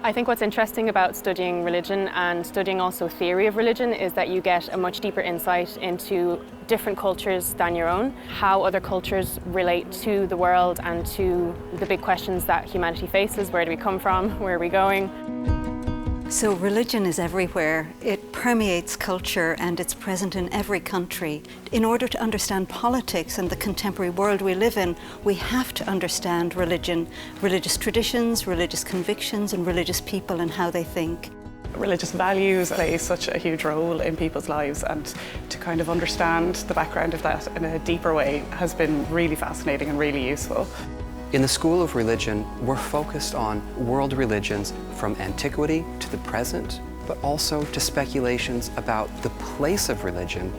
I think what's interesting about studying religion and studying also theory of religion is that you get a much deeper insight into different cultures than your own, how other cultures relate to the world and to the big questions that humanity faces. Where do we come from? Where are we going? So religion is everywhere. It permeates culture and it's present in every country. In order to understand politics and the contemporary world we live in, we have to understand religion, religious traditions, religious convictions, and religious people and how they think. Religious values play such a huge role in people's lives, and to kind of understand the background of that in a deeper way has been really fascinating and really useful. In the School of Religion, we're focused on world religions from antiquity to the present, but also to speculations about the place of religion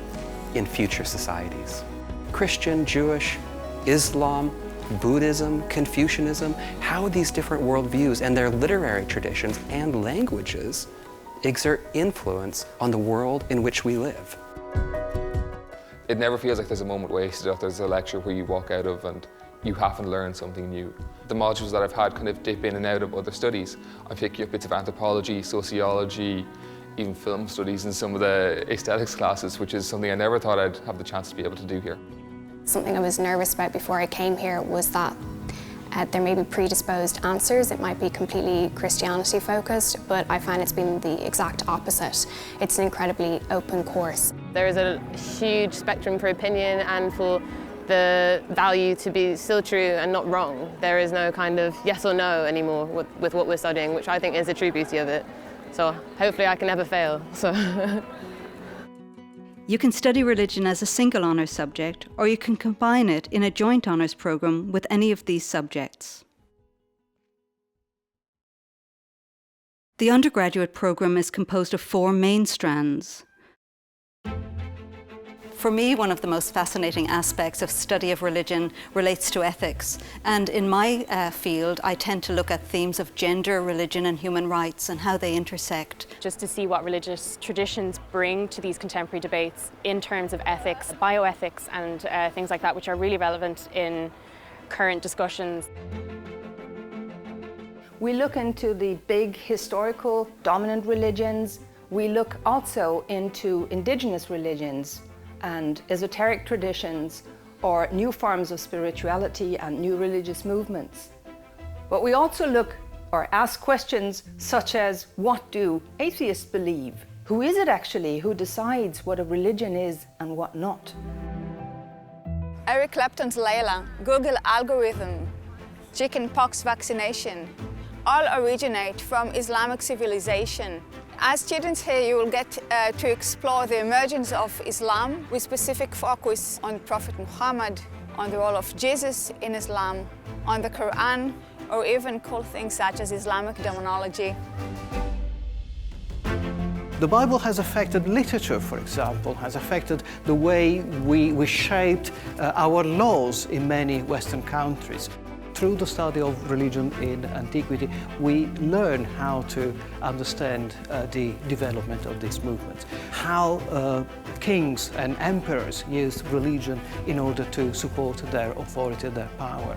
in future societies. Christian, Jewish, Islam, Buddhism, Confucianism, how these different worldviews and their literary traditions and languages exert influence on the world in which we live. It never feels like there's a moment wasted, or there's a lecture where you walk out of and you haven't learned something new. The modules that I've had kind of dip in and out of other studies. I'm picking up bits of anthropology, sociology, even film studies in some of the aesthetics classes, which is something I never thought I'd have the chance to be able to do here. Something I was nervous about before I came here was that there may be predisposed answers. It might be completely Christianity focused, but I find it's been the exact opposite. It's an incredibly open course. There is a huge spectrum for opinion and for the value to be still true and not wrong. There is no kind of yes or no anymore with what we're studying, which I think is the true beauty of it. So hopefully I can never fail. You can study religion as a single honours subject, or you can combine it in a joint honours programme with any of these subjects. The undergraduate programme is composed of 4 main strands. For me, one of the most fascinating aspects of study of religion relates to ethics. And in my field, I tend to look at themes of gender, religion and human rights and how they intersect. Just to see what religious traditions bring to these contemporary debates in terms of ethics, bioethics and things like that, which are really relevant in current discussions. We look into the big historical dominant religions. We look also into indigenous religions and esoteric traditions, or new forms of spirituality and new religious movements. But we also look or ask questions such as, what do atheists believe? Who is it actually who decides what a religion is and what not? Eric Clapton's Layla, Google algorithm, chickenpox vaccination, all originate from Islamic civilization. As students here, you will get to explore the emergence of Islam with specific focus on Prophet Muhammad, on the role of Jesus in Islam, on the Quran, or even cool things such as Islamic demonology. The Bible has affected literature, for example, has affected the way we shaped our laws in many Western countries. Through the study of religion in antiquity, we learn how to understand the development of these movements, how kings and emperors used religion in order to support their authority, their power.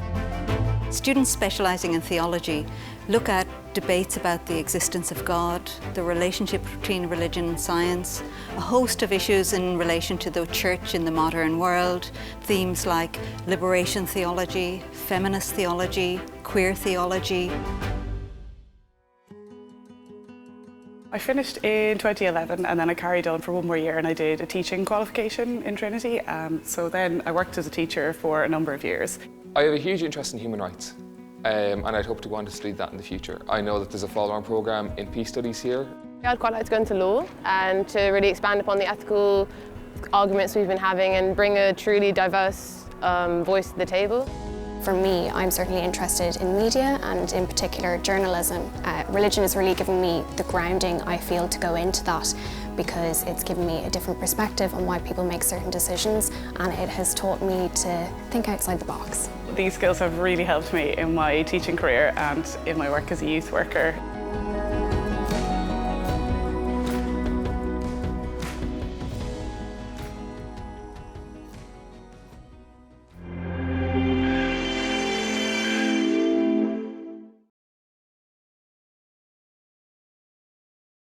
Students specialising in theology look at debates about the existence of God, the relationship between religion and science, a host of issues in relation to the church in the modern world, themes like liberation theology, feminist theology, queer theology. I finished in 2011 and then I carried on for 1 more year and I did a teaching qualification in Trinity. So then I worked as a teacher for a number of years. I have a huge interest in human rights, and I'd hope to go on to study that in the future. I know that there's a follow-on programme in peace studies here. I'd quite like to go into law and to really expand upon the ethical arguments we've been having and bring a truly diverse voice to the table. For me, I'm certainly interested in media and in particular journalism. Religion has really given me the grounding I feel to go into that, because it's given me a different perspective on why people make certain decisions, and it has taught me to think outside the box. These skills have really helped me in my teaching career and in my work as a youth worker.